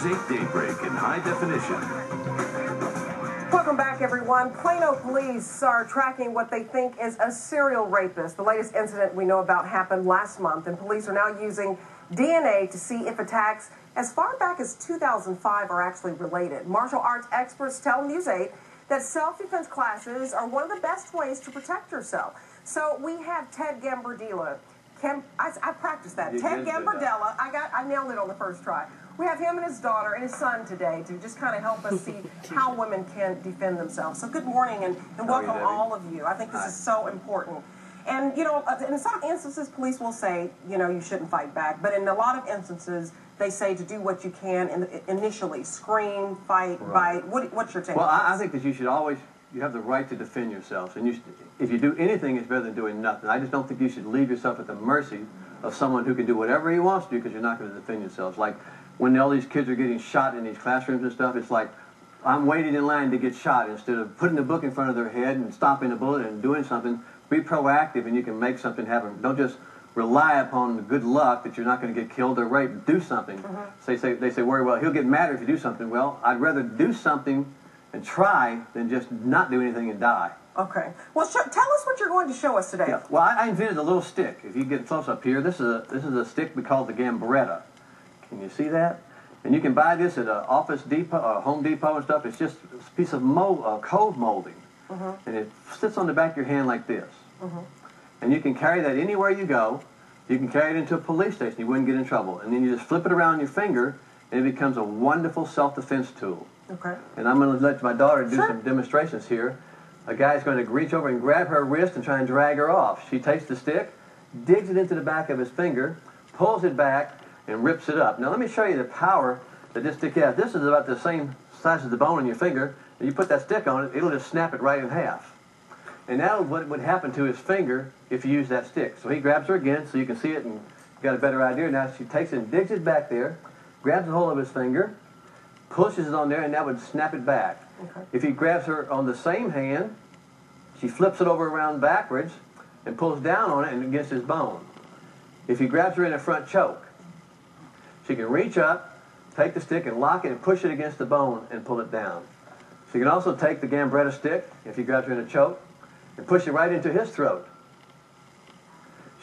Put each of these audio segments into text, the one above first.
News 8 Daybreak in high definition. Welcome back, everyone. Plano police are tracking what they think is a serial rapist. The latest incident we know about happened last month, and police are now using DNA to see if attacks as far back as 2005 are actually related. Martial arts experts tell News 8 that self-defense classes are one of the best ways to protect yourself. So we have Ted Gambordella. I practiced that. Ted Gambordella. I nailed it on the first try. We have him and his daughter and his son today to just kind of help us see how women can defend themselves. So good morning and welcome all of you. I think this is so important. And, you know, in some instances, police will say, you know, you shouldn't fight back. But in a lot of instances, they say to do what you can initially. Scream, fight, bite. What's your take? Well, I think that you should always, you have the right to defend yourself. And if you do anything, it's better than doing nothing. I just don't think you should leave yourself at the mercy of someone who can do whatever he wants to do because you're not going to defend yourselves. Like when all these kids are getting shot in these classrooms and stuff, it's like, I'm waiting in line to get shot instead of putting the book in front of their head and stopping the bullet and doing something. Be proactive and you can make something happen. Don't just rely upon the good luck that you're not going to get killed or raped. Do something. They say, worry, well, he'll get madder if you do something. Well, I'd rather do something and try than just not do anything and die. Okay. Well, tell us what you're going to show us today. Yeah. Well, I invented a little stick. If you get close up here, this is a stick we call the Gambordella. Can you see that? And you can buy this at Office Depot, Home Depot and stuff. It's just a piece of cove molding. And it sits on the back of your hand like this. And you can carry that anywhere you go. You can carry it into a police station. You wouldn't get in trouble. And then you just flip it around your finger, and it becomes a wonderful self-defense tool. Okay. And I'm going to let my daughter do some demonstrations here. A guy's going to reach over and grab her wrist and try and drag her off. She takes the stick, digs it into the back of his finger, pulls it back, and rips it up. Now let me show you the power that this stick has. This is about the same size as the bone in your finger. And you put that stick on it, it'll just snap it right in half. And that's what would happen to his finger if you use that stick. So he grabs her again so you can see it and got a better idea. Now she takes it and digs it back there, grabs a hold of his finger, pushes it on there, and that would snap it back. If he grabs her on the same hand, she flips it over around backwards and pulls down on it and against his bone. If he grabs her in a front choke, she can reach up, take the stick and lock it and push it against the bone and pull it down. She can also take the Gambordella stick, if he grabs her in a choke, and push it right into his throat.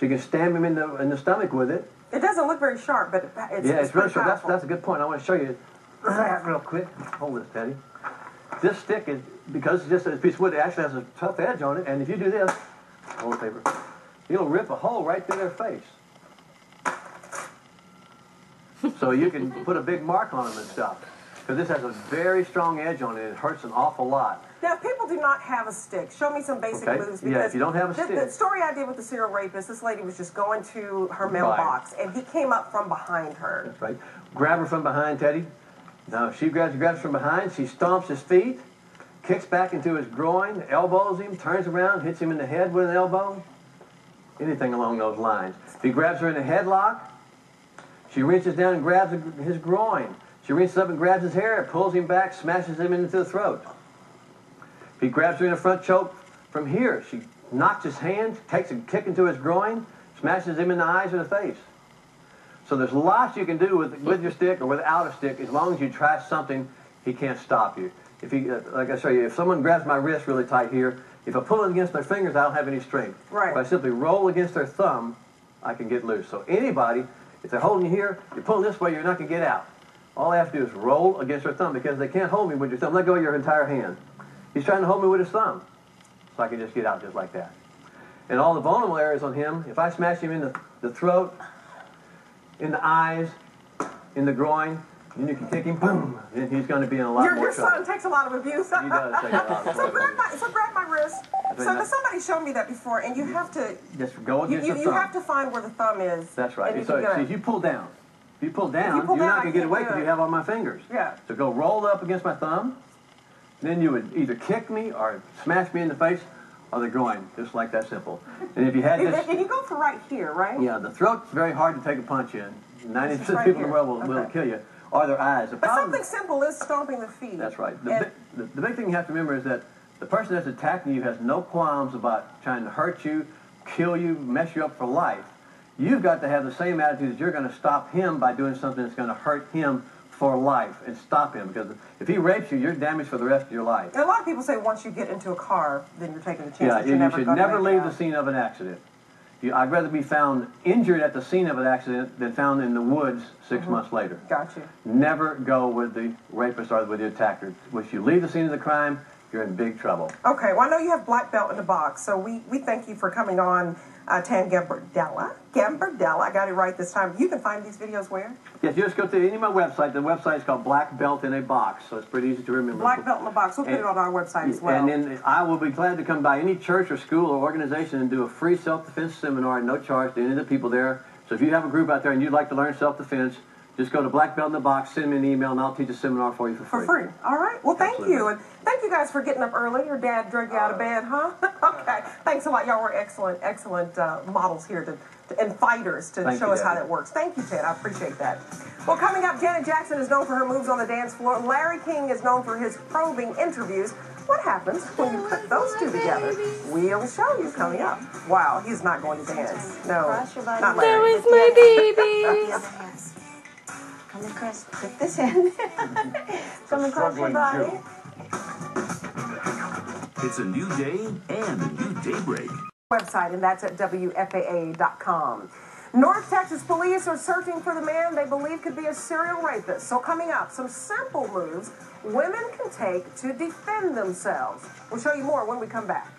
She can stab him in the stomach with it. It doesn't look very sharp, but it's really sharp. That's a good point. I want to show you that real quick. Hold this, Teddy. This stick is, because it's just a piece of wood, it actually has a tough edge on it, and if you do this, hold the paper, it'll rip a hole right through their face. So you can put a big mark on them and stuff. Because this has a very strong edge on it, and it hurts an awful lot. Now, if people do not have a stick, show me some basic moves. Yeah, if you don't have a stick. The story I did with the serial rapist, this lady was just going to her mailbox, and he came up from behind her. That's right. Grab her from behind, Teddy. Now, she grabs from behind, she stomps his feet, kicks back into his groin, elbows him, turns around, hits him in the head with an elbow. Anything along those lines. If he grabs her in a headlock, she reaches down and grabs his groin. She reaches up and grabs his hair, pulls him back, smashes him into the throat. If he grabs her in a front choke from here, she knocks his hand, takes a kick into his groin, smashes him in the eyes or the face. So there's lots you can do with your stick or without a stick. As long as you try something, he can't stop you. If he, like I show you, if someone grabs my wrist really tight here, if I pull it against their fingers, I don't have any strength. If I simply roll against their thumb, I can get loose. So anybody, if they're holding you here, you're pulling this way, you're not going to get out. All they have to do is roll against their thumb because they can't hold me with your thumb. Let go of your entire hand. He's trying to hold me with his thumb. So I can just get out just like that. And all the vulnerable areas on him, if I smash him in the throat, in the eyes, in the groin, then you can kick him, boom, and he's going to be in a lot more trouble. Your son takes a lot of abuse. He does take a lot of abuse. So grab my wrist. So somebody showed me that before, and you have to... Just go against the thumb. You have to find where the thumb is. That's right. So if you pull down, you're not going to get away because you have all my fingers. Yeah. So go roll up against my thumb. Then you would either kick me or smash me in the face or the groin, just like that simple. And if you had this... And you go for right here, right? Yeah, the throat's very hard to take a punch in. 90% of people in the world will kill you, or their eyes. But something simple is stomping the feet. That's right. The big thing you have to remember is that the person that's attacking you has no qualms about trying to hurt you, kill you, mess you up for life. You've got to have the same attitude that you're going to stop him by doing something that's going to hurt him for life and stop him, because if he rapes you, you're damaged for the rest of your life. And a lot of people say once you get into a car, then you're taking the chance Yeah, that you're you never should going to never leave the scene of an accident. I'd rather be found injured at the scene of an accident than found in the woods 6 months later. Gotcha. Never go with the rapist or with the attacker. If you leave the scene of the crime, you're in big trouble. Okay, well, I know you have black belt in the box, so we thank you for coming on Gambordella. Gambordella, I got it right this time. You can find these videos where? Yes, you just go to any of my websites. The website is called Black Belt in a Box, so it's pretty easy to remember. Black belt in the box. We'll put it on our website as well. And then I will be glad to come by any church or school or organization and do a free self-defense seminar at no charge to any of the people there. So if you have a group out there and you'd like to learn self-defense, just go to Black Belt in the Box, send me an email, and I'll teach a seminar for you for free. For free. All right. Well, thank Absolutely. you. And thank you guys for getting up early. Your dad drug you out of bed, huh? Okay. Thanks a lot. Y'all were excellent models here and fighters to show us how that works. Thank you, Ted. I appreciate that. Well, coming up, Janet Jackson is known for her moves on the dance floor. Larry King is known for his probing interviews. What happens when you put those two together? We'll show you coming up. Wow, he's not going to dance. No, not Larry. There is my baby. Come and Chris, put this in. Come across your body. It's a new day and a new daybreak. Website, and that's at WFAA.com. North Texas police are searching for the man they believe could be a serial rapist. So coming up, some simple moves women can take to defend themselves. We'll show you more when we come back.